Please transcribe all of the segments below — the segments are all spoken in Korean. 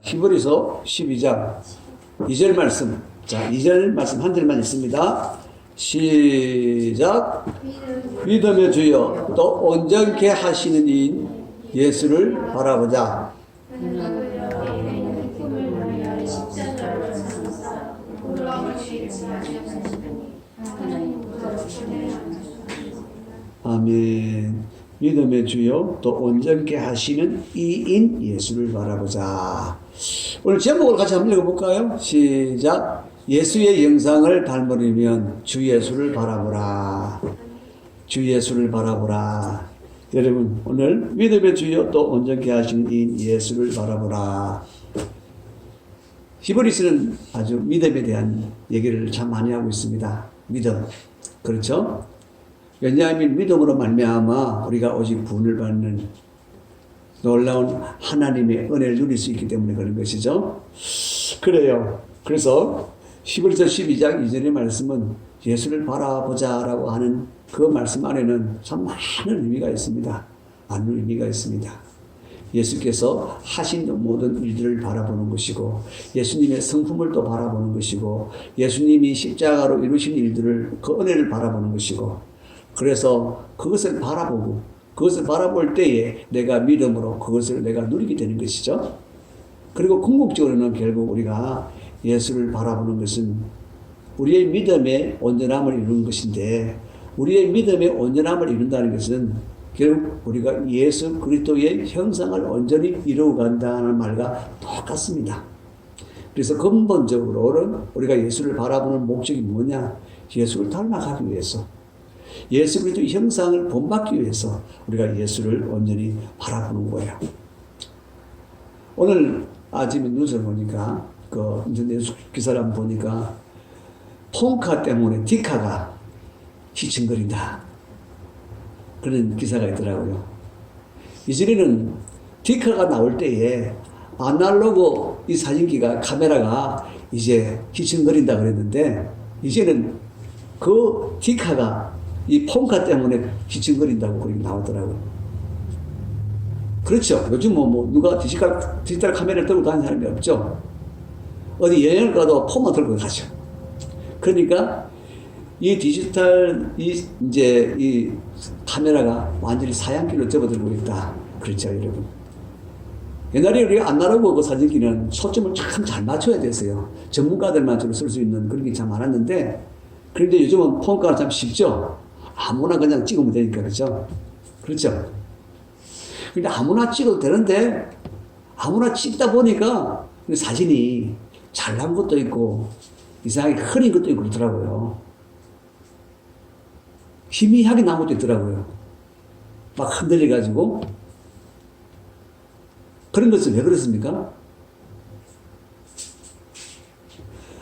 히브리서 12장 2절 말씀. 자, 2절 말씀 한 절만 있습니다. 시작. 믿음의 주여 또 온전케 하시는 이인 예수를 바라보자. 아멘. 믿음의 주요 또 온전케 하시는 이인 예수를 바라보자. 오늘 제목을 같이 한번 읽어볼까요? 시작. 예수의 영상을 닮으려면 주 예수를 바라보라. 주 예수를 바라보라. 여러분, 오늘 믿음의 주요 또 온전케 하시는 이인 예수를 바라보라. 히브리서는 아주 믿음에 대한 얘기를 참 많이 하고 있습니다. 믿음. 그렇죠? 왜냐하면 믿음으로 말미암아 우리가 오직 구원을 받는 놀라운 하나님의 은혜를 누릴 수 있기 때문에 그런 것이죠. 그래요. 그래서 히브리서 12장 2절의 말씀은 예수를 바라보자라고 하는 그 말씀 안에는 참 많은 의미가 있습니다. 많은 의미가 있습니다. 예수께서 하신 모든 일들을 바라보는 것이고, 예수님의 성품을 또 바라보는 것이고, 예수님이 십자가로 이루신 일들을, 그 은혜를 바라보는 것이고, 그래서 그것을 바라보고, 그것을 바라볼 때에 내가 믿음으로 그것을 내가 누리게 되는 것이죠. 그리고 궁극적으로는 결국 우리가 예수를 바라보는 것은 우리의 믿음의 온전함을 이루는 것인데, 우리의 믿음의 온전함을 이룬다는 것은 결국 우리가 예수 그리스도의 형상을 온전히 이루어간다는 말과 똑같습니다. 그래서 근본적으로는 우리가 예수를 바라보는 목적이 뭐냐? 예수를 닮아가기 위해서, 예수 그리스도의 형상을 본받기 위해서 우리가 예수를 온전히 바라보는 거예요. 오늘 아침에 뉴스를 보니까 그 인터넷 기사를 한번 보니까 폰카 때문에 디카가 휘청거린다, 그런 기사가 있더라고요. 이전에는 디카가 나올 때에 아날로그 이 사진기가 카메라가 이제 휘청거린다 그랬는데, 이제는 그 디카가 이 폰카 때문에 휘청거린다고 그렇게 나오더라고요. 그렇죠. 요즘 뭐 누가 디지털 카메라를 들고 다니는 사람이 없죠. 어디 여행을 가도 폰만 들고 가죠. 그러니까 이 디지털 이제 이 카메라가 완전히 사양길로 접어들고 있다. 그렇죠, 여러분. 옛날에 우리가 아날로그 그 사진기는 초점을 참 잘 맞춰야 됐어요. 전문가들만 주로 쓸 수 있는 그런 게 참 많았는데, 그런데 요즘은 폰카가 참 쉽죠. 아무나 그냥 찍으면 되니까, 그렇죠? 그렇죠. 근데 아무나 찍어도 되는데, 아무나 찍다 보니까 사진이 잘난 것도 있고 이상하게 흐린 것도 있고 그렇더라고요. 희미하게 나온 것도 있더라고요. 막 흔들려가지고. 그런 것은 왜 그렇습니까?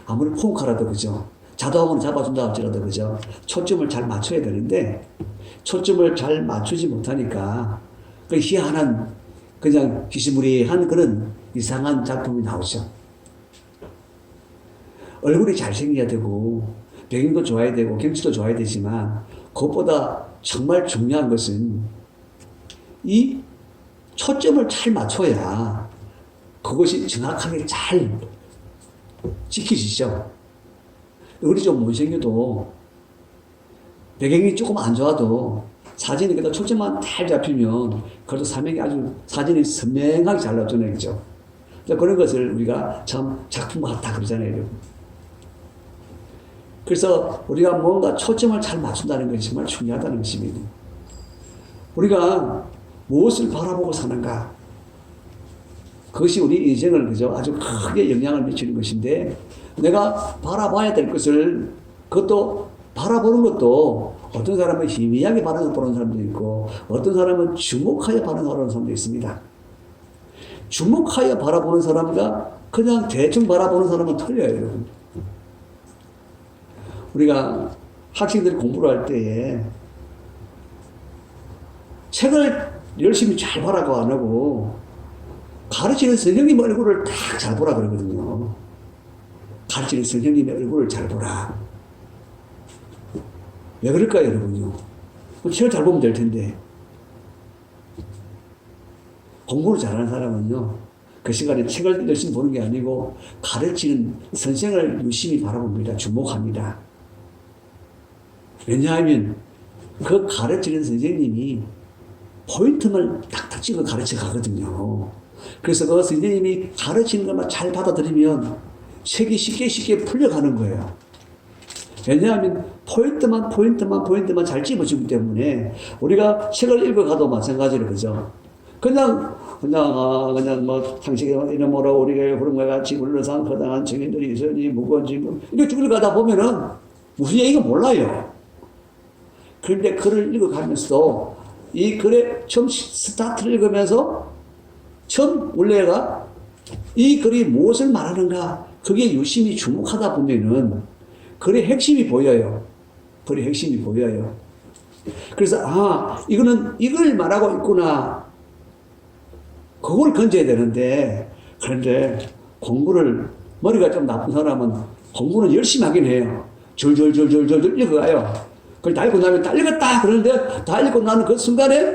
아무리 폰카라도 그죠, 자동으로 잡아준다 할지라도 그죠, 초점을 잘 맞춰야 되는데 초점을 잘 맞추지 못하니까 그 희한한, 그냥 기시무리한 그런 이상한 작품이 나오죠. 얼굴이 잘생겨야 되고 배경도 좋아야 되고 경치도 좋아야 되지만, 그것보다 정말 중요한 것은 이 초점을 잘 맞춰야 그것이 정확하게 잘 지켜지죠. 우리 좀 못생겨도 배경이 조금 안 좋아도 사진이 그래도 초점만 잘 잡히면 그래도 사진이 선명하게 잘 나오잖아요. 그죠? 그런 것을 우리가 참 작품 같다 그러잖아요. 그래서 우리가 뭔가 초점을 잘 맞춘다는 것이 정말 중요하다는 것입니다. 우리가 무엇을 바라보고 사는가? 그것이 우리 인생을 그죠, 아주 크게 영향을 미치는 것인데, 내가 바라봐야 될 것을, 그것도 바라보는 것도 어떤 사람은 희미하게 바라보는 사람도 있고, 어떤 사람은 주목하여 바라보는 사람도 있습니다. 주목하여 바라보는 사람과 그냥 대충 바라보는 사람은 틀려요, 여러분. 우리가 학생들이 공부를 할 때에 책을 열심히 잘 보라고 안 하고 가르치는 선생님 얼굴을 딱 잘 보라 그러거든요. 가르치는 선생님의 얼굴을 잘 보라. 왜 그럴까요, 여러분요? 책을 잘 보면 될 텐데. 공부를 잘하는 사람은요, 그 시간에 책을 열심히 보는 게 아니고 가르치는 선생을 유심히 바라봅니다. 주목합니다. 왜냐하면 그 가르치는 선생님이 포인트만 탁탁 찍어 가르쳐 가거든요. 그래서 그 선생님이 가르치는 것만 잘 받아들이면 책이 쉽게 풀려가는 거예요. 왜냐하면 포인트만 잘 집어주기 때문에 우리가 책을 읽어가도 마찬가지로 그죠. 그냥 뭐 상식의 이름으로 우리가 부름과 같이 불러상 허당한 증인들이 있으니 무건지 이렇게 쭉 읽어가다 보면은 무슨 얘기가 몰라요. 그런데 글을 읽어가면서 이 글의 처음 스타트를 읽으면서 처음 원래가 이 글이 무엇을 말하는가 그게 유심히 주목하다 보면은 글의 핵심이 보여요. 글의 핵심이 보여요. 그래서 이거는 이걸 말하고 있구나. 그걸 건져야 되는데 그런데 공부를 머리가 좀 나쁜 사람은 공부는 열심히 하긴 해요. 줄줄줄줄줄 읽어가요. 그걸 다 읽고 나면 다 읽었다 그러는데 다 읽고 나는 그 순간에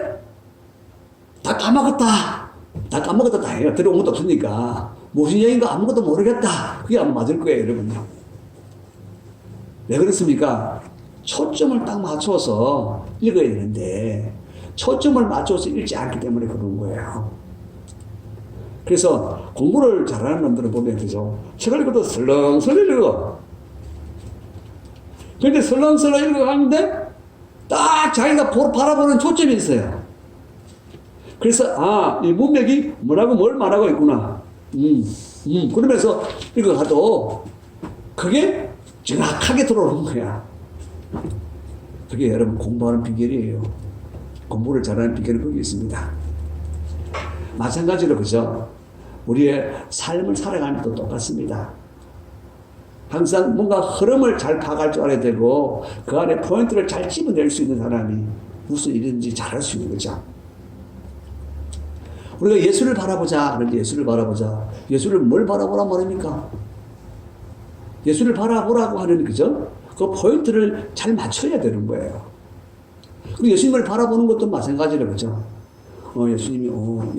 다 까먹었다 다 해요. 들어온 것도 없으니까 무슨 얘기인가 아무것도 모르겠다. 그게 안 맞을 거예요 여러분요. 왜 그렇습니까? 초점을 딱 맞춰서 읽어야 되는데 초점을 맞춰서 읽지 않기 때문에 그런 거예요. 그래서 공부를 잘하는 놈들을 보면 그죠? 책을 읽어도 설렁설렁 읽어. 그런데 설렁설렁 읽어가는데 딱 자기가 바라보는 초점이 있어요. 그래서 이 문맥이 뭘 말하고 있구나. 그러면서 읽어가도 그게 정확하게 들어오는 거야. 그게 여러분 공부하는 비결이에요. 공부를 잘하는 비결은 거기 있습니다. 마찬가지로 그죠? 우리의 삶을 살아가면도 똑같습니다. 항상 뭔가 흐름을 잘 파악할 줄 알아야 되고 그 안에 포인트를 잘 집어낼 수 있는 사람이 무슨 일인지 잘할 수 있는 거죠. 우리가 예수를 바라보자. 그런데 예수를 바라보자. 예수를 뭘 바라보란 말입니까? 예수를 바라보라고 하는 그죠? 그 포인트를 잘 맞춰야 되는 거예요. 그리고 예수님을 바라보는 것도 마찬가지로 그죠? 예수님이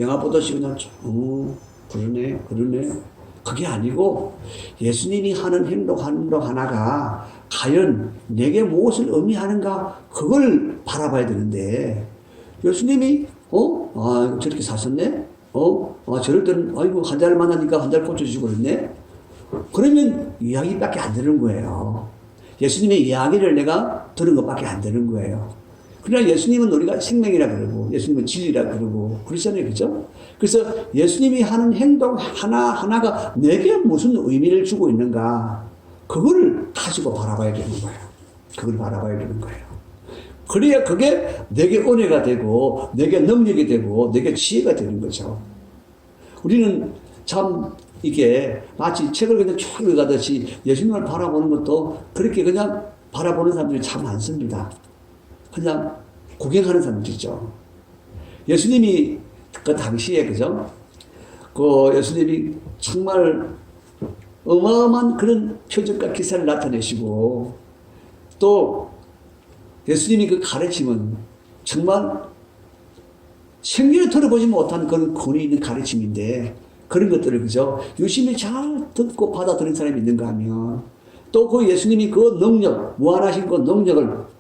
영화 보듯이 그냥 그러네. 그게 아니고 예수님이 하는 행동 하나가 과연 내게 무엇을 의미하는가 그걸 바라봐야 되는데 예수님이 저렇게 사셨네? 저럴 때는 아이고 환자를 만나니까 환자를 고쳐주시고 그랬네? 그러면 이야기밖에 안 되는 거예요. 예수님의 이야기를 내가 들은 것밖에 안 되는 거예요. 그러나 예수님은 우리가 생명이라 그러고 예수님은 진리라 그러고 그러잖아요. 그죠? 그래서 예수님이 하는 행동 하나하나가 내게 무슨 의미를 주고 있는가 그거를 가지고 바라봐야 되는 거예요. 그걸 바라봐야 되는 거예요. 그래야 그게 내게 은혜가 되고 내게 능력이 되고 내게 지혜가 되는 거죠. 우리는 참 이게 마치 책을 그냥 쭉 읽어가듯이 예수님을 바라보는 것도 그렇게 그냥 바라보는 사람들이 참 많습니다. 그냥 구경하는 사람들이죠. 예수님이 그 당시에 그죠? 그 예수님이 정말 어마어마한 그런 표적과 기사를 나타내시고 또 예수님이 그 가르침은 정말 생전에 들어보지 못한 그런 권위 있는 가르침인데 그런 것들을 그죠? 유심히 잘 듣고 받아들인 사람이 있는가 하면 또 그 예수님이 그 능력, 무한하신 그 능력을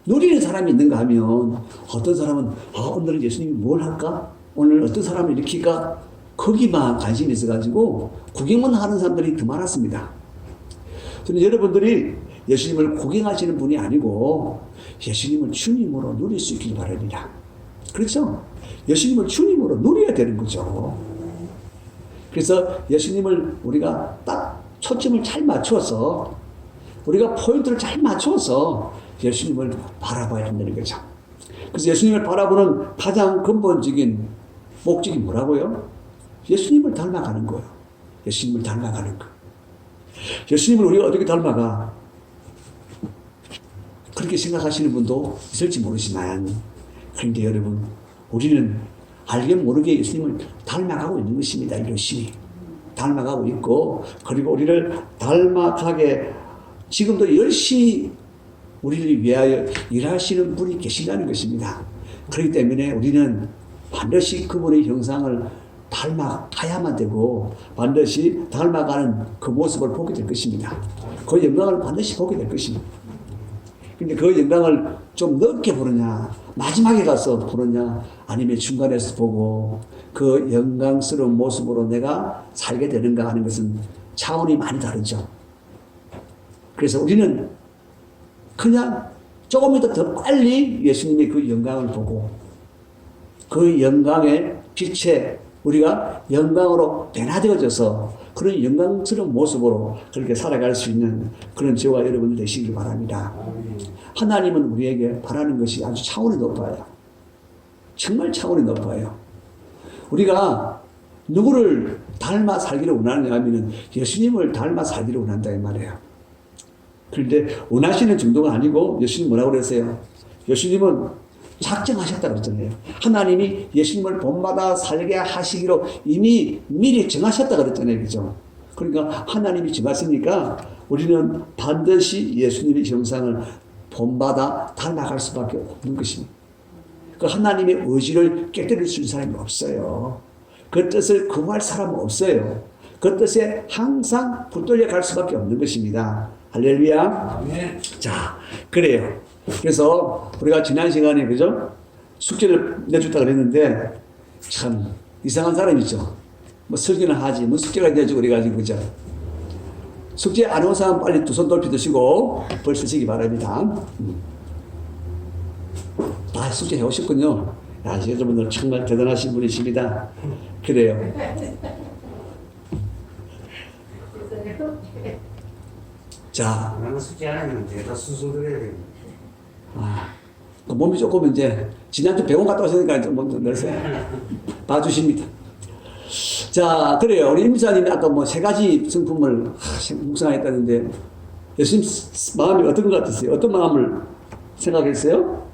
누리는 사람이 있는가 하면 어떤 사람은 오늘은 예수님이 뭘 할까? 오늘 어떤 사람을 일으킬까? 거기만 관심이 있어가지고 구경만 하는 사람들이 더 많았습니다. 저는 여러분들이 예수님을 구경하시는 분이 아니고 예수님을 주님으로 누릴 수 있길 바랍니다. 그렇죠? 예수님을 주님으로 누려야 되는 거죠. 그래서 예수님을 우리가 딱 초점을 잘 맞춰서 우리가 포인트를 잘 맞춰서 예수님을 바라봐야 한다는 거죠. 그래서 예수님을 바라보는 가장 근본적인 목적이 뭐라고요? 예수님을 닮아가는 거예요. 예수님을 닮아가는 거. 예수님을 우리가 어떻게 닮아가? 그렇게 생각하시는 분도 있을지 모르지만 그런데 여러분 우리는 알게 모르게 예수님을 닮아가고 있는 것입니다. 열심히 닮아가고 있고 그리고 우리를 닮아가게 지금도 열심히 우리를 위하여 일하시는 분이 계신다는 것입니다. 그렇기 때문에 우리는 반드시 그분의 형상을 닮아가야만 되고 반드시 닮아가는 그 모습을 보게 될 것입니다. 그 영광을 반드시 보게 될 것입니다. 근데 그 영광을 좀 넓게 보느냐, 마지막에 가서 보느냐, 아니면 중간에서 보고 그 영광스러운 모습으로 내가 살게 되는가 하는 것은 차원이 많이 다르죠. 그래서 우리는 그냥 조금이라도 더 빨리 예수님의 그 영광을 보고 그 영광의 빛에 우리가 영광으로 변화되어져서 그런 영광스러운 모습으로 그렇게 살아갈 수 있는 그런 저와 여러분들 되시길 바랍니다. 하나님은 우리에게 바라는 것이 아주 차원이 높아요. 정말 차원이 높아요. 우리가 누구를 닮아 살기를 원하느냐 하면 예수님을 닮아 살기를 원한다 이 말이에요. 그런데 원하시는 정도가 아니고 예수님 뭐라고 그랬어요? 예수님은 작정하셨다 그랬잖아요. 하나님이 예수님을 본받아 살게 하시기로 이미 미리 정하셨다 그랬잖아요. 그죠? 그러니까 하나님이 정하시니까 우리는 반드시 예수님의 형상을 본받아 닮아갈 수밖에 없는 것입니다. 그 하나님의 의지를 깨뜨릴 수 있는 사람이 없어요. 그 뜻을 거부할 사람은 없어요. 그 뜻에 항상 붙들려 갈 수밖에 없는 것입니다. 할렐루야. 아멘. 자, 그래요. 그래서 우리가 지난 시간에 그죠? 숙제를 내줬다 그랬는데 참 이상한 사람이죠. 뭐 설교는 하지 뭐 숙제가 내주고 그래가지고 그죠? 숙제 안 온 사람 빨리 두 손 돌피 드시고 벌 쓰시기 바랍니다. 다 숙제 해오셨군요. 야, 여러분들 정말 대단하신 분이십니다. 그래요. 자, 나는 숙제 안 했는데 다 수술을 해야 됩니다. 그 몸이 조금 이제 지난주 병원 갔다 오셨으니까 좀 먼저 내세요. 봐주십니다. 자, 그래요. 우리 임사님이 아까 뭐 세 가지 성품을 묵상했다는데 예수님 마음이 어떤 것 같으세요? 어떤 마음을 생각했어요?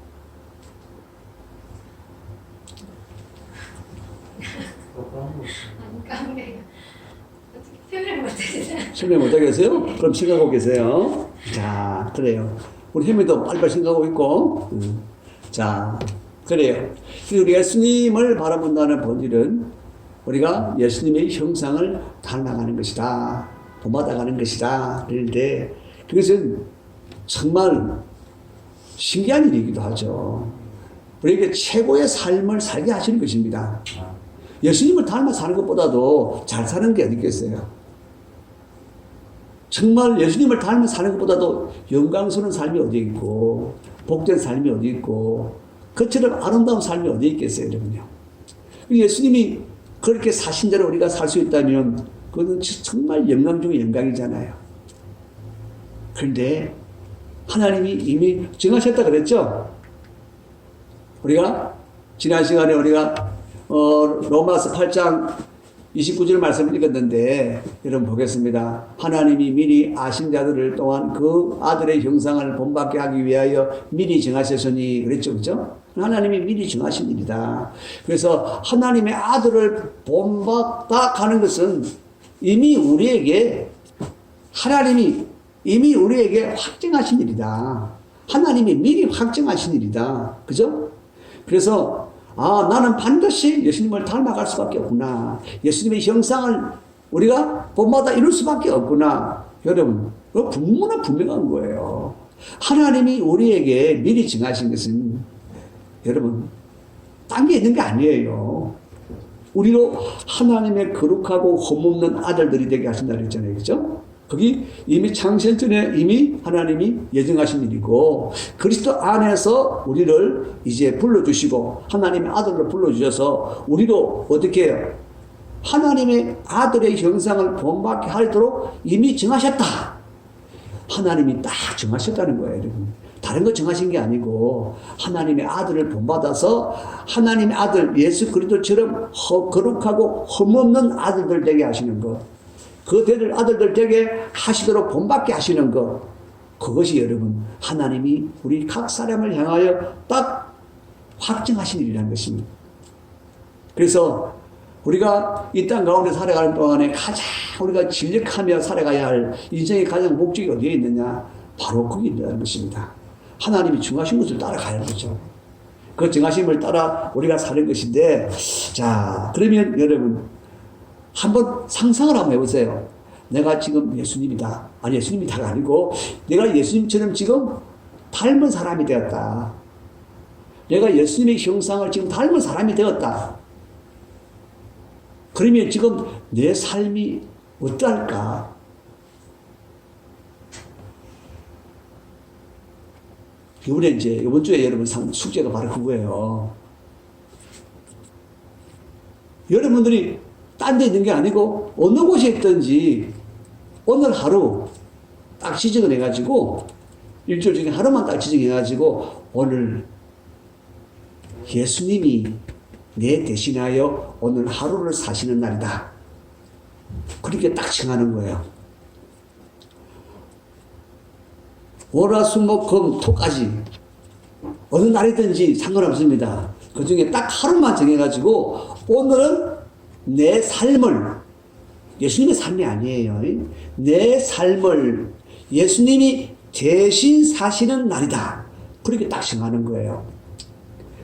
설명 못하겠어요? 그럼 생각하고 계세요. 자, 그래요. 우리 혜미도 빨리빨리 생각하고 있고. 자, 그래요. 우리 예수님을 바라본다는 본질은 우리가 예수님의 형상을 닮아가는 것이다. 본받아가는 것이다. 그런데 그것은 정말 신기한 일이기도 하죠. 우리에게 최고의 삶을 살게 하시는 것입니다. 예수님을 닮아 사는 것보다도 잘 사는 게 어디 있겠어요? 정말 예수님을 닮아 사는 것보다도 영광스러운 삶이 어디 있고 복된 삶이 어디 있고 그처럼 아름다운 삶이 어디 있겠어요, 여러분요. 예수님이 그렇게 사신 대로 우리가 살 수 있다면 그것은 정말 영광 중의 영광이잖아요. 그런데 하나님이 이미 정하셨다 그랬죠. 우리가 지난 시간에 우리가 로마서 8장 29절 말씀을 읽었는데 여러분 보겠습니다. 하나님이 미리 아신 자들을 또한 그 아들의 형상을 본받게 하기 위하여 미리 정하셨으니 그랬죠. 그렇죠? 하나님이 미리 정하신 일이다. 그래서 하나님의 아들을 본받아 가는 것은 이미 우리에게 하나님이 이미 우리에게 확정하신 일이다. 하나님이 미리 확정하신 일이다. 그죠? 그래서 나는 반드시 예수님을 닮아갈 수밖에 없구나. 예수님의 형상을 우리가 본받아 이룰 수밖에 없구나. 여러분, 그거 분명한 거예요. 하나님이 우리에게 미리 정하신 것은 여러분, 딴 게 있는 게 아니에요. 우리로 하나님의 거룩하고 흠없는 아들들이 되게 하신다 그랬잖아요. 그죠? 거기 이미 창세 전에 이미 하나님이 예정하신 일이고 그리스도 안에서 우리를 이제 불러주시고 하나님의 아들로 불러주셔서 우리도 어떻게 해요? 하나님의 아들의 형상을 본받게 하도록 이미 정하셨다. 하나님이 딱 정하셨다는 거예요, 여러분. 다른 거 정하신 게 아니고 하나님의 아들을 본받아서 하나님의 아들 예수 그리스도처럼 거룩하고 흠없는 아들들 되게 하시는 것. 그 되는 아들들 되게 하시도록 본받게 하시는 것. 그것이 여러분 하나님이 우리 각 사람을 향하여 딱 확정하신 일이라는 것입니다. 그래서 우리가 이 땅 가운데 살아가는 동안에 가장 우리가 진력하며 살아가야 할 인생의 가장 목적이 어디에 있느냐? 바로 거기 있다는 것입니다. 하나님이 정하신 것을 따라가야 되죠. 그 정하심을 따라 우리가 사는 것인데, 자, 그러면 여러분, 한번 상상을 한번 해보세요. 내가 지금 예수님이다. 아니, 예수님이 다가 아니고, 내가 예수님처럼 지금 닮은 사람이 되었다. 내가 예수님의 형상을 지금 닮은 사람이 되었다. 그러면 지금 내 삶이 어떨까? 이번에 이번 주에 여러분 숙제가 바로 그거예요. 여러분들이 딴 데 있는 게 아니고 어느 곳에 있든지 오늘 하루 딱 지정을 해가지고 일주일 중에 하루만 딱 지정해가지고 오늘 예수님이 내 대신하여 오늘 하루를 사시는 날이다. 그렇게 딱 정하는 거예요. 월화수목금토까지 어느 날이든지 상관없습니다. 그 중에 딱 하루만 정해가지고 오늘은 내 삶을, 예수님의 삶이 아니에요. 내 삶을 예수님이 대신 사시는 날이다. 그렇게 딱 정하는 거예요.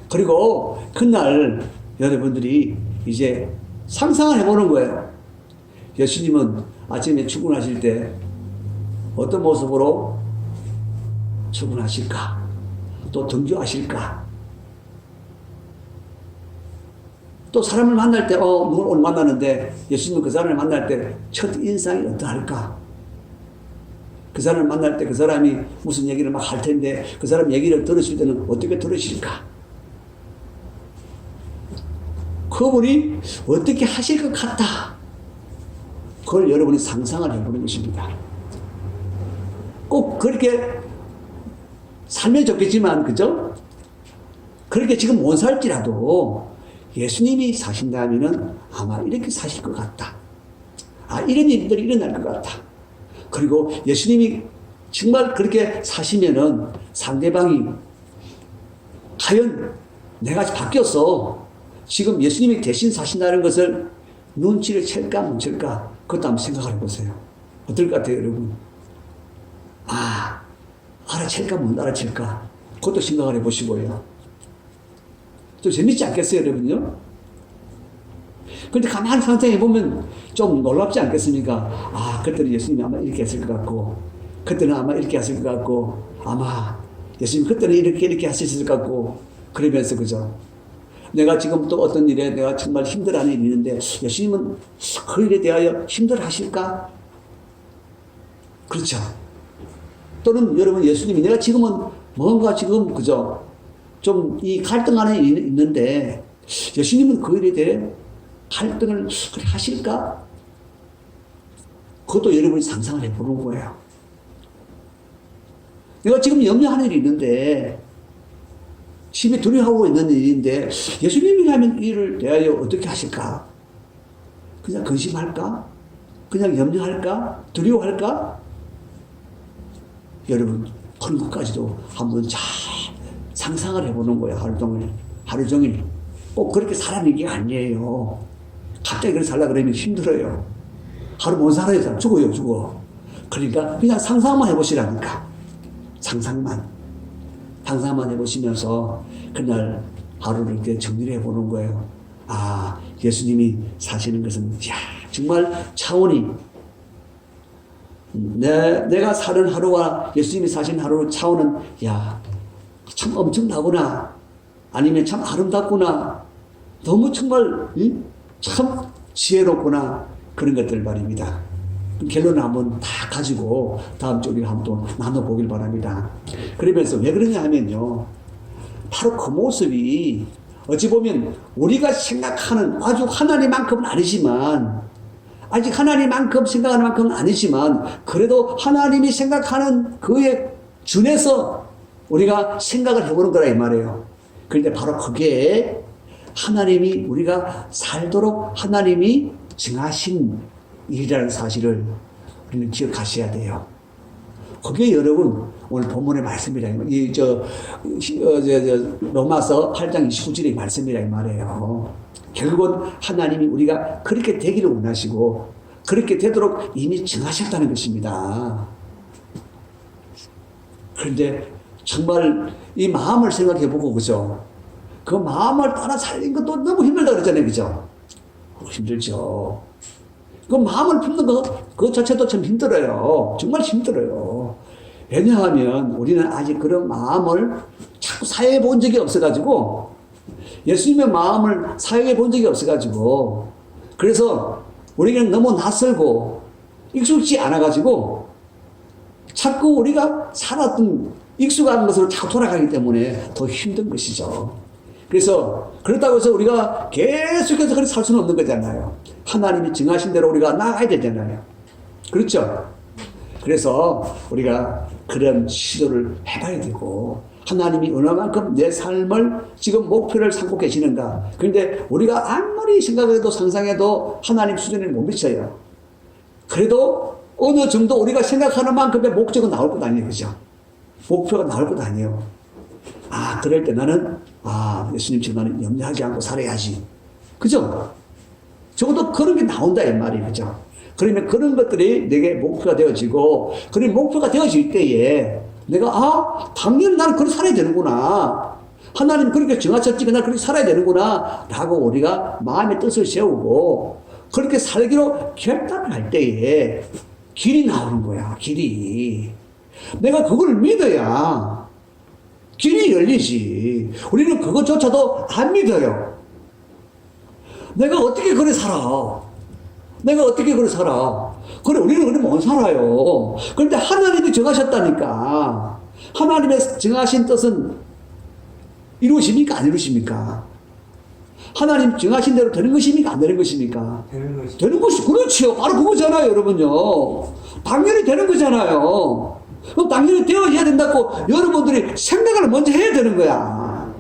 그리고 그날 여러분들이 이제 상상을 해보는 거예요. 예수님은 아침에 출근하실 때 어떤 모습으로 출근하실까? 또 등교하실까? 또 사람을 만날 때, 누굴 오늘 만나는데 예수님은 그 사람을 만날 때 첫 인상이 어떠할까? 그 사람을 만날 때 그 사람이 무슨 얘기를 막 할 텐데 그 사람 얘기를 들으실 때는 어떻게 들으실까? 그분이 어떻게 하실 것 같다. 그걸 여러분이 상상을 해보는 것입니다. 꼭 그렇게 살면 좋겠지만, 그죠? 그렇게 지금 못 살지라도 예수님이 사신다면은 아마 이렇게 사실 것 같다. 이런 일들이 일어날 것 같다. 그리고 예수님이 정말 그렇게 사시면은 상대방이 과연 내가 바뀌었어. 지금 예수님이 대신 사신다는 것을 눈치를 챌까 못 챌까? 그것도 한번 생각해 보세요. 어떨 것 같아요, 여러분? 알아챌까 못 알아챌까? 그것도 생각을 해보시고요. 좀 재밌지 않겠어요, 여러분요? 그런데 가만히 상상해보면 좀 놀랍지 않겠습니까? 그때는 예수님이 아마 이렇게 했을 것 같고, 그때는 아마 이렇게 했을 것 같고, 아마 예수님 그때는 이렇게 하셨을 것 같고, 그러면서, 그죠? 내가 지금 또 어떤 일에 내가 정말 힘들어하는 일이 있는데, 예수님은 그 일에 대하여 힘들어 하실까? 그렇죠. 또는 여러분 예수님이 내가 지금은 뭔가 지금, 그죠? 좀 이 갈등 안에 있는데, 예수님은 그 일에 대해 갈등을 하실까? 그것도 여러분이 상상을 해보는 거예요. 내가 지금 염려하는 일이 있는데, 심히 두려워하고 있는 일인데, 예수님이라면 이 일을 대하여 어떻게 하실까? 그냥 근심할까? 그냥 염려할까? 두려워할까? 여러분, 그런 것까지도 한번 잘 상상을 해보는 거예요. 하루 종일. 꼭 그렇게 살아는 게 아니에요. 갑자기 그렇게 살라 그러면 힘들어요. 하루 못 살아요. 죽어. 그러니까 그냥 상상만 해보시라니까. 상상만 해보시면서 그날 하루를 이렇게 정리를 해보는 거예요. 예수님이 사시는 것은, 정말 차원이, 내가 사는 하루와 예수님이 사신 하루 차원은, 참 엄청나구나. 아니면 참 아름답구나. 너무 정말, 참 지혜롭구나. 그런 것들 말입니다. 결론을 한번 다 가지고 다음 주에 한번 또 나눠보길 바랍니다. 그러면서 왜 그러냐 하면요. 바로 그 모습이 어찌 보면 우리가 생각하는 아주 하나님만큼은 아니지만, 아직 하나님만큼 생각하는 만큼은 아니지만, 그래도 하나님이 생각하는 그에 준해서 우리가 생각을 해보는 거라 이 말이에요. 그런데 바로 그게 하나님이 우리가 살도록 하나님이 정하신 일이라는 사실을 우리는 기억하셔야 돼요. 그게 여러분 오늘 본문의 말씀이라 로마서 8장 29절의 말씀이라 이 말이에요. 결국은 하나님이 우리가 그렇게 되기를 원하시고 그렇게 되도록 이미 정하셨다는 것입니다. 그런데 정말 이 마음을 생각해보고, 그죠? 그 마음을 따라 살린 것도 너무 힘들다 그랬잖아요. 그죠? 힘들죠. 그 마음을 품는 거, 그 자체도 참 힘들어요. 정말 힘들어요. 왜냐하면 우리는 아직 그런 마음을 자꾸 사회에 본 적이 없어가지고, 예수님의 마음을 사회에 본 적이 없어가지고, 그래서 우리는 너무 낯설고 익숙지 않아가지고, 자꾸 우리가 살았던 익숙한 것으로 자꾸 돌아가기 때문에 더 힘든 것이죠. 그래서 그렇다고 해서 우리가 계속해서 그렇게 살 수는 없는 거잖아요. 하나님이 정하신 대로 우리가 나가야 되잖아요. 그렇죠? 그래서 우리가 그런 시도를 해봐야 되고, 하나님이 얼마만큼 내 삶을 지금 목표를 삼고 계시는가. 그런데 우리가 아무리 생각해도 상상해도 하나님 수준에 못 미쳐요. 그래도 어느 정도 우리가 생각하는 만큼의 목적은 나올 것 아니에요. 그죠? 목표가 나올 것 아니에요. 아, 그럴 때 나는, 예수님처럼 나는 염려하지 않고 살아야지. 그죠? 적어도 그런 게 나온다, 이 말이에요. 그죠? 그러면 그런 것들이 내게 목표가 되어지고, 그런 목표가 되어질 때에 내가, 당연히 나는 그렇게 살아야 되는구나. 하나님 그렇게 정하셨지만 나는 그렇게 살아야 되는구나. 라고 우리가 마음의 뜻을 세우고, 그렇게 살기로 결단을 할 때에 길이 나오는 거야, 길이. 내가 그걸 믿어야 길이 열리지. 우리는 그것조차도 안 믿어요. 내가 어떻게 그래 살아? 내가 어떻게 그래 살아? 그래, 우리는 그래 못 살아요. 그런데 하나님이 정하셨다니까. 하나님의 정하신 뜻은 이루어집니까? 안 이루어집니까? 하나님 정하신 대로 되는 것입니까? 안 되는 것입니까? 되는 것이. 되는 것이, 그렇지요. 바로 그거잖아요, 여러분요. 당연히 되는 거잖아요. 그럼 당연히 되어야 된다고 여러분들이 생각을 먼저 해야 되는 거야.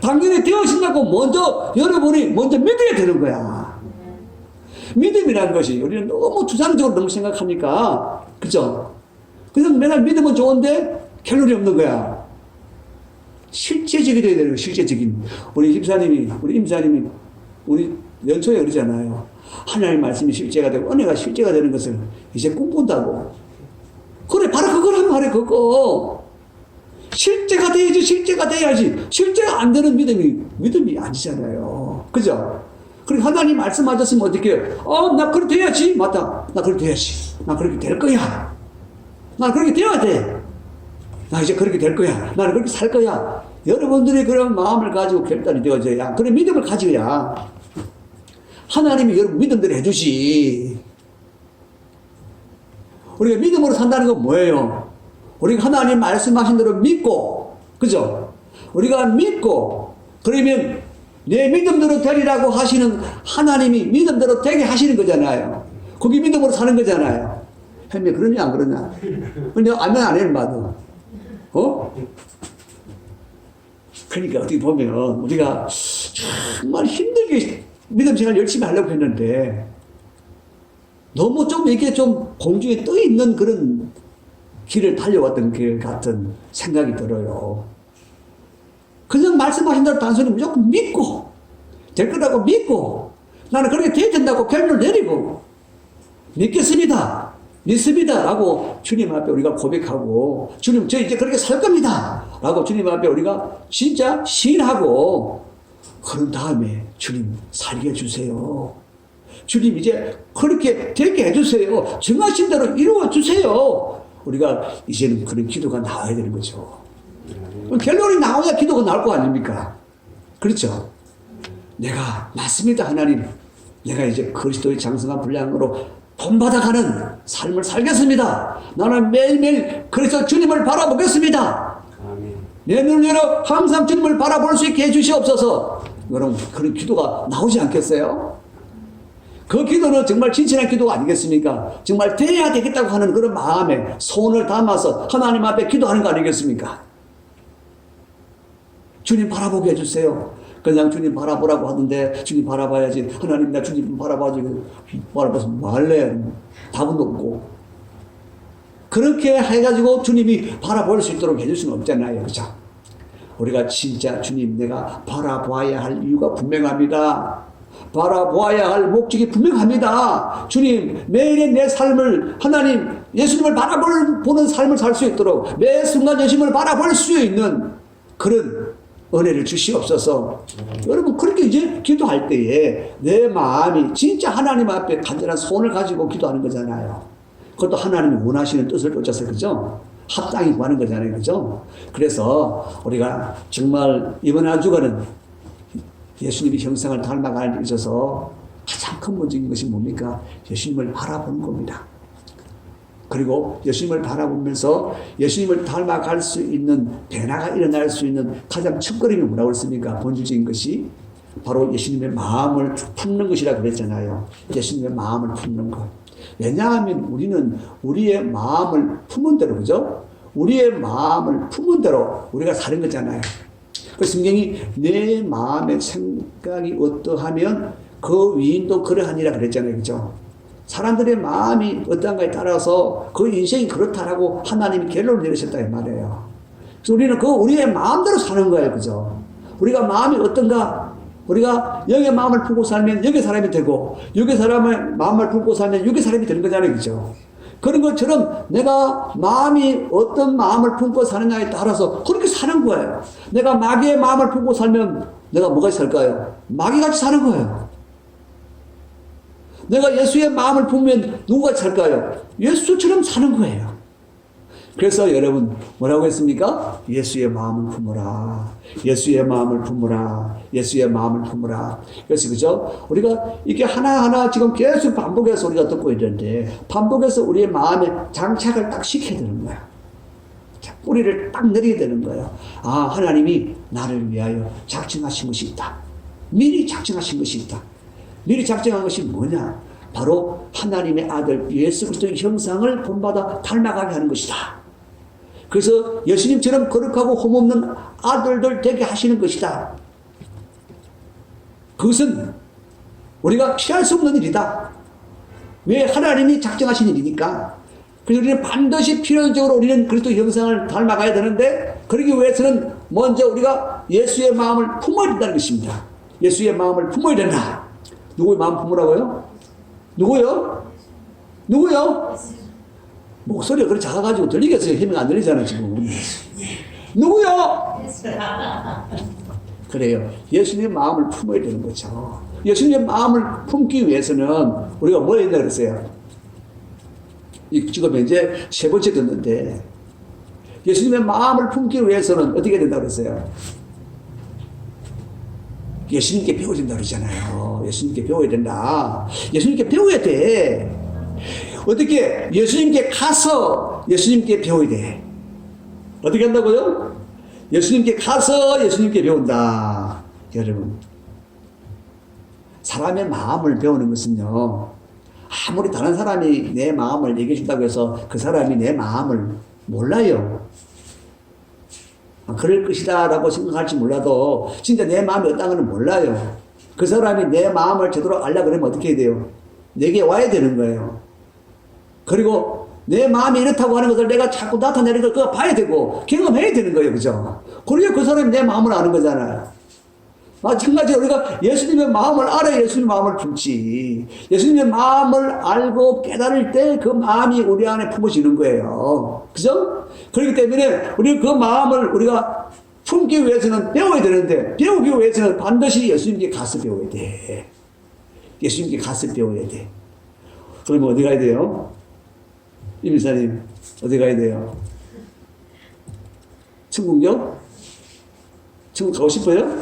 당연히 되어진다고 먼저 여러분이 먼저 믿어야 되는 거야. 믿음이라는 것이 우리는 너무 추상적으로 너무 생각하니까, 그죠? 그냥 맨날 믿으면 좋은데 결론이 없는 거야. 실제적이 돼야 되는 거야, 실제적인. 우리 임사님이 우리 연초에 그러잖아요. 하나님의 말씀이 실제가 되고 은혜가 실제가 되는 것을 이제 꿈꾼다고. 그래, 바로 그거란 말이에요, 그거. 실제가 돼야지, 실제가 돼야지. 실제가 안 되는 믿음이 아니잖아요. 그죠? 그리고 하나님 말씀하셨으면 어떻게 해요? 나 그렇게 돼야지. 맞다. 나 그렇게 돼야지. 나 그렇게 될 거야. 나 그렇게 돼야 돼. 나 이제 그렇게 될 거야. 나는 그렇게 살 거야. 여러분들이 그런 마음을 가지고 결단이 되어져야, 그런 믿음을 가져야 하나님이 여러분 믿음대로 해주시. 우리가 믿음으로 산다는 건 뭐예요? 우리가 하나님 말씀하신 대로 믿고, 그죠? 우리가 믿고, 그러면 내 믿음대로 되리라고 하시는 하나님이 믿음대로 되게 하시는 거잖아요. 그게 믿음으로 사는 거잖아요. 햄이 그러냐, 안 그러냐? 근데 아멘, 안 해는 봐도. 그러니까 어떻게 보면 우리가 정말 힘들게 믿음 생활 열심히 하려고 했는데, 너무 좀 이렇게 좀 공중에 떠 있는 그런 길을 달려왔던 길 같은 생각이 들어요. 그냥 말씀하신 대로 단순히 무조건 믿고, 될 거라고 믿고, 나는 그렇게 돼야 된다고 결론을 내리고, 믿겠습니다. 믿습니다. 라고 주님 앞에 우리가 고백하고, 주님, 저 이제 그렇게 살 겁니다. 라고 주님 앞에 우리가 진짜 시인하고, 그런 다음에 주님 살게 해주세요. 주님 이제 그렇게 되게 해주세요. 정하신 대로 이루어주세요. 우리가 이제는 그런 기도가 나와야 되는 거죠. 결론이 나와야 기도가 나올 거 아닙니까? 그렇죠? 내가 맞습니다, 하나님. 내가 이제 그리스도의 장성한 분량으로 본받아가는 삶을 살겠습니다. 나는 매일매일 그래서 주님을 바라보겠습니다. 내 눈을 열어 항상 주님을 바라볼 수 있게 해주시옵소서. 여러분, 그런 기도가 나오지 않겠어요? 그 기도는 정말 진실한 기도가 아니겠습니까? 정말 돼야 되겠다고 하는 그런 마음에 손을 담아서 하나님 앞에 기도하는 거 아니겠습니까? 주님 바라보게 해주세요. 그냥 주님 바라보라고 하는데, 주님 바라봐야지. 하나님, 나 주님 바라봐야지. 바라봐서 말래. 답은 없고. 그렇게 해가지고 주님이 바라볼 수 있도록 해줄 수는 없잖아요. 그죠? 우리가 진짜 주님, 내가 바라봐야 할 이유가 분명합니다. 바라보아야 할 목적이 분명합니다. 주님, 매일의 내 삶을, 하나님, 예수님을 바라보는 삶을 살 수 있도록 매 순간 예수님을 바라볼 수 있는 그런 은혜를 주시옵소서. 여러분 그렇게 이제 기도할 때에 내 마음이 진짜 하나님 앞에 간절한 소원을 가지고 기도하는 거잖아요. 그것도 하나님이 원하시는 뜻을 쫓아서 그죠? 합당히 구하는 거잖아요. 그죠? 그래서 우리가 정말 이번 한 주간은 예수님의 형상을 닮아가는 데 있어서 가장 근본적인 것이 뭡니까? 예수님을 바라보는 겁니다. 그리고 예수님을 바라보면서 예수님을 닮아갈 수 있는 변화가 일어날 수 있는 가장 첫걸음이 뭐라고 했습니까? 본질적인 것이 바로 예수님의 마음을 품는 것이라고 그랬잖아요. 예수님의 마음을 품는 것. 왜냐하면 우리는 우리의 마음을 품은 대로, 그죠? 우리의 마음을 품은 대로 우리가 사는 거잖아요. 그 성경이 내 마음의 생각이 어떠하면 그 위인도 그러하니라 그랬잖아요. 그죠? 사람들의 마음이 어떠한가에 따라서 그 인생이 그렇다라고 하나님이 결론을 내리셨다 이 말이에요. 그래서 우리는 그 우리의 마음대로 사는 거예요. 그죠? 우리가 마음이 어떤가? 우리가 영의 마음을 품고 살면 영의 사람이 되고 육의 사람의 마음을 품고 살면 육의 사람이 되는 거잖아요. 그죠? 그런 것처럼 내가 마음이 어떤 마음을 품고 사느냐에 따라서 그렇게 사는 거예요. 내가 마귀의 마음을 품고 살면 내가 뭐같이 살까요? 마귀같이 사는 거예요. 내가 예수의 마음을 품으면 누구같이 살까요? 예수처럼 사는 거예요. 그래서 여러분 뭐라고 했습니까? 예수의 마음을 품으라. 예수의 마음을 품으라. 예수의 마음을 품으라. 그래서 그죠? 우리가 이게 하나하나 지금 계속 반복해서 우리가 듣고 있는데 반복해서 우리의 마음에 장착을 딱 시켜야 되는 거야. 뿌리를 딱 내리게 되는 거예요. 아, 하나님이 나를 위하여 작정하신 것이 있다. 미리 작정하신 것이 있다. 미리 작정한 것이 뭐냐? 바로 하나님의 아들 예수 그리스도의 형상을 본받아 닮아가게 하는 것이다. 그래서 예수님처럼 거룩하고 흠없는 아들들 되게 하시는 것이다. 그것은 우리가 피할 수 없는 일이다. 왜? 하나님이 작정하신 일이니까. 그래서 우리는 반드시 필연적으로 우리는 그리스도 형상을 닮아가야 되는데 그러기 위해서는 먼저 우리가 예수의 마음을 품어야 된다는 것입니다. 예수의 마음을 품어야 된다. 누구의 마음 품으라고요? 누구요? 누구요? 목소리가 그렇게 작아가지고 들리겠어요? 힘이 안 들리잖아요, 지금. 누구요? 그래요. 예수님의 마음을 품어야 되는 거죠. 예수님의 마음을 품기 위해서는 우리가 뭐 해야 된다 그랬어요? 지금 이제 세 번째 듣는데, 예수님의 마음을 품기 위해서는 어떻게 된다고 그랬어요? 예수님께 배워야 된다 그러잖아요. 예수님께 배워야 된다. 예수님께 배워야 돼. 어떻게? 예수님께 가서 예수님께 배워야 돼. 어떻게 한다고요? 예수님께 가서 예수님께 배운다. 여러분, 사람의 마음을 배우는 것은요, 아무리 다른 사람이 내 마음을 얘기해 준다고 해서 그 사람이 내 마음을 몰라요. 그럴 것이다 라고 생각할지 몰라도 진짜 내 마음이 어떤 건 몰라요. 그 사람이 내 마음을 제대로 알려고 그러면 어떻게 해야 돼요? 내게 와야 되는 거예요. 그리고 내 마음이 이렇다고 하는 것을 내가 자꾸 나타내는 걸 그거 봐야 되고 경험해야 되는 거예요. 그죠? 그래야 그 사람이 내 마음을 아는 거잖아요. 마찬가지로 우리가 예수님의 마음을 알아야 예수님의 마음을 품지. 예수님의 마음을 알고 깨달을 때 그 마음이 우리 안에 품어지는 거예요. 그죠? 그렇기 때문에 우리 그 마음을 우리가 품기 위해서는 배워야 되는데 배우기 위해서는 반드시 예수님께 가서 배워야 돼. 예수님께 가서 배워야 돼. 그러면 어디 가야 돼요? 이민사님 어디 가야 돼요? 천국요? 천국 가고 싶어요?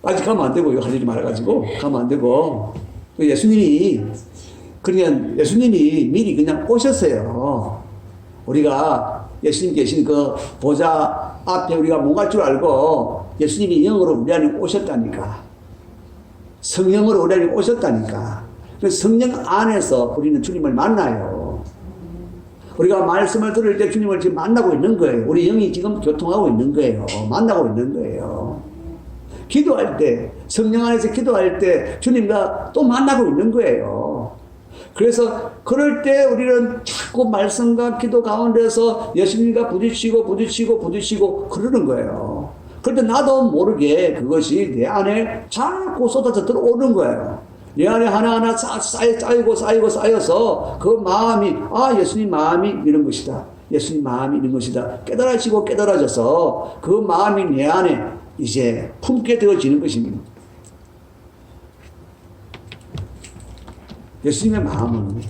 아직 가면 안 되고, 이거 할 일이 많아가지고, 가면 안 되고. 예수님이, 그러니까 예수님이 미리 그냥 오셨어요. 우리가 예수님 계신 그 보좌 앞에 우리가 못 갈 줄 알고, 예수님이 영으로 우리 안에 오셨다니까. 성령으로 우리 안에 오셨다니까. 그 성령 안에서 우리는 주님을 만나요. 우리가 말씀을 들을 때 주님을 지금 만나고 있는 거예요. 우리 영이 지금 교통하고 있는 거예요. 만나고 있는 거예요. 기도할 때, 성령 안에서 기도할 때 주님과 또 만나고 있는 거예요. 그래서 그럴 때 우리는 자꾸 말씀과 기도 가운데서 예수님과 부딪히고 그러는 거예요. 그런데 나도 모르게 그것이 내 안에 자꾸 쏟아져 들어오는 거예요. 내 안에 하나하나 쌓여서 그 마음이, 아, 예수님 마음이 이런 것이다. 예수님 마음이 있는 것이다. 깨달아지고 깨달아져서 그 마음이 내 안에 이제 품게 되어지는 것입니다. 예수님의 마음은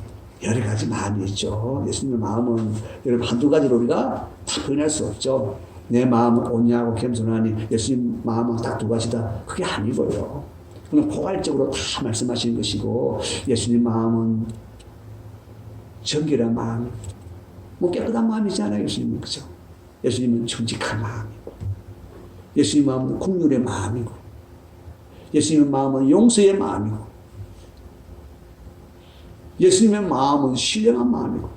여러 가지 마음이 있죠. 예수님의 마음은 여러분 한두 가지로 우리가 다 표현할 수 없죠. 내 마음은 온유하고 겸손하니 예수님 마음은 딱 두 가지다. 그게 아니고요. 그냥 포괄적으로 다 말씀하시는 것이고 예수님 마음은 정결한 마음, 뭐 깨끗한 마음이잖아요. 예수님은 그죠? 예수님은 정직한 마음이고 예수님 마음은 국률의 마음이고 예수님의 마음은 용서의 마음이고 예수님의 마음은 신령한 마음이고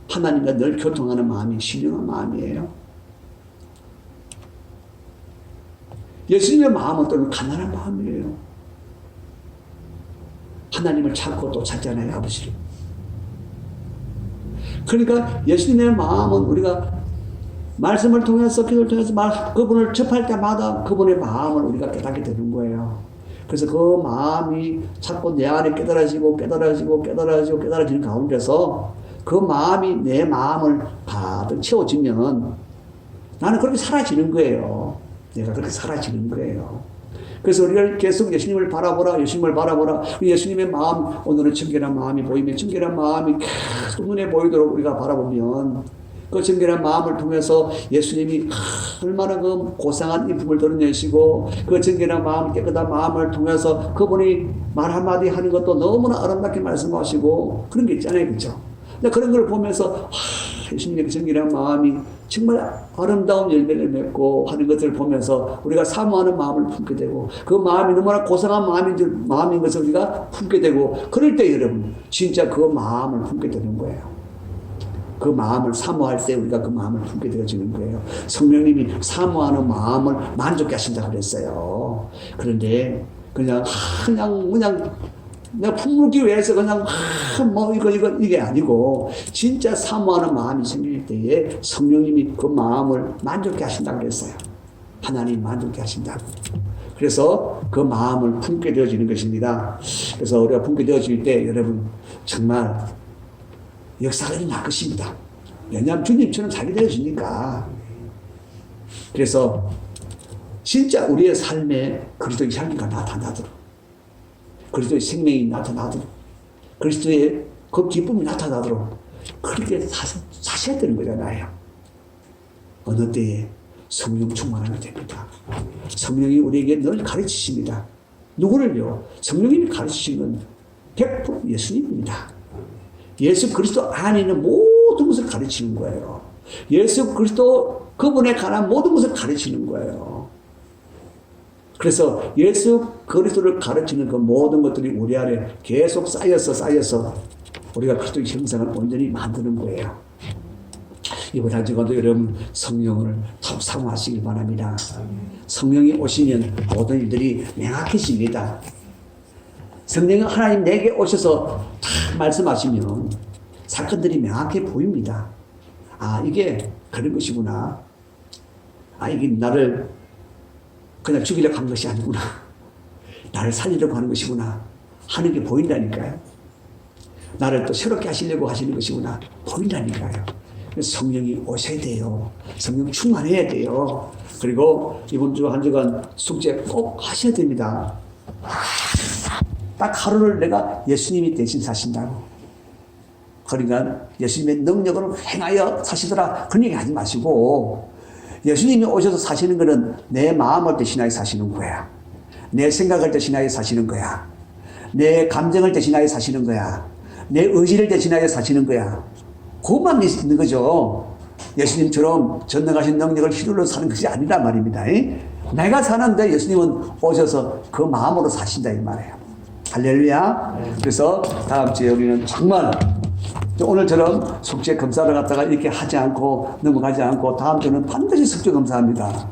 하나님과 늘 교통하는 마음이 신령한 마음이에요. 예수님의 마음은 또 가난한 마음이에요. 하나님을 찾고 또 찾잖아요. 아버지를. 그러니까 예수님의 마음은 우리가 말씀을 통해서 기도를 통해서 그분을 접할 때마다 그분의 마음을 우리가 깨닫게 되는 거예요. 그래서 그 마음이 자꾸 내 안에 깨달아지는 가운데서 그 마음이 내 마음을 가득 채워지면 나는 그렇게 사라지는 거예요. 내가 그렇게 사라지는 거예요. 그래서 우리가 계속 예수님을 바라보라, 예수님을 바라보라. 예수님의 마음, 오늘은 청결한 마음이 보이면 청결한 마음이 계속 눈에 보이도록 우리가 바라보면 그 청결한 마음을 통해서 예수님이 얼마나 그 고상한 인품을 드러내시고 그 청결한 마음, 깨끗한 마음을 통해서 그분이 말 한마디 하는 것도 너무나 아름답게 말씀하시고 그런 게 있잖아요. 그렇죠? 그런 걸 보면서 예수님의 그 정결한 마음이 정말 아름다운 열매를 맺고 하는 것을 보면서 우리가 사모하는 마음을 품게 되고 그 마음이 너무나 고상한 마음인 것을 우리가 품게 되고 그럴 때 여러분 진짜 그 마음을 품게 되는 거예요. 그 마음을 사모할 때 우리가 그 마음을 품게 되어지는 거예요. 성령님이 사모하는 마음을 만족해 하신다고 그랬어요. 그런데 그냥 내가 품기 위해서 그냥 이게 아니고 진짜 사모하는 마음이 생길 때에 성령님이 그 마음을 만족해 하신다고 그랬어요. 하나님 만족해 하신다고. 그래서 그 마음을 품게 되어지는 것입니다. 그래서 우리가 품게 되어질 때 여러분 정말 역사가 일어날 것입니다. 왜냐하면 주님처럼 살게 되어지니까. 그래서 진짜 우리의 삶에 그리스도의 향기가 나타나도록 그리스도의 생명이 나타나도록 그리스도의 그 기쁨이 나타나도록 그렇게 사셔야 되는 거잖아요. 어느 때에 성령 충만하게 됩니다. 성령이 우리에게 늘 가르치십니다. 누구를요? 성령님이 가르치시는 100% 예수님입니다. 예수 그리스도 안에 있는 모든 것을 가르치는 거예요. 예수 그리스도 그분에 관한 모든 것을 가르치는 거예요. 그래서 예수 그리스도를 가르치는 그 모든 것들이 우리 안에 계속 쌓여서 우리가 그리스도의 형상을 온전히 만드는 거예요. 이번 한 주간도 여러분 성령을 사모하시길 바랍니다. 성령이 오시면 모든 일들이 명확해집니다. 성령이 하나님 내게 오셔서 다 말씀하시면 사건들이 명확해 보입니다. 아, 이게 그런 것이구나. 아, 이게 나를 그냥 죽이려고 하는 것이 아니구나. 나를 살리려고 하는 것이구나. 하는 게 보인다니까요. 나를 또 새롭게 하시려고 하시는 것이구나. 보인다니까요. 그래서 성령이 오셔야 돼요. 성령 충만해야 돼요. 그리고 이번 주 한 주간 숙제 꼭 하셔야 됩니다. 딱 하루를 내가 예수님이 대신 사신다고. 그러니까 예수님의 능력으로 행하여 사시더라. 그런 얘기 하지 마시고 예수님이 오셔서 사시는 것은 내 마음을 대신하여 사시는 거야. 내 생각을 대신하여 사시는 거야. 내 감정을 대신하여 사시는 거야. 내 의지를 대신하여 사시는 거야. 그것만 있는 거죠. 예수님처럼 전능하신 능력을 휘둘러 사는 것이 아니란 말입니다. 내가 사는데 예수님은 오셔서 그 마음으로 사신다 이 말이에요. 할렐루야. 그래서 다음 주에 우리는 정말 오늘처럼 숙제 검사를 갖다가 이렇게 하지 않고 넘어가지 않고 다음 주는 반드시 숙제 검사합니다.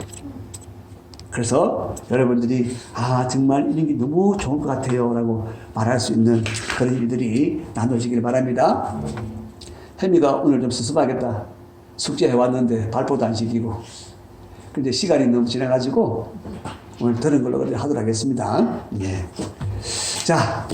그래서 여러분들이 정말 이런 게 너무 좋을 것 같아요 라고 말할 수 있는 그런 일들이 나눠지길 바랍니다. 혜미가 오늘 좀 수습하겠다. 숙제 해왔는데 발표도 안 시키고 근데 시간이 너무 지나가지고 오늘 들은 걸로 하도록 하겠습니다. 예. 자.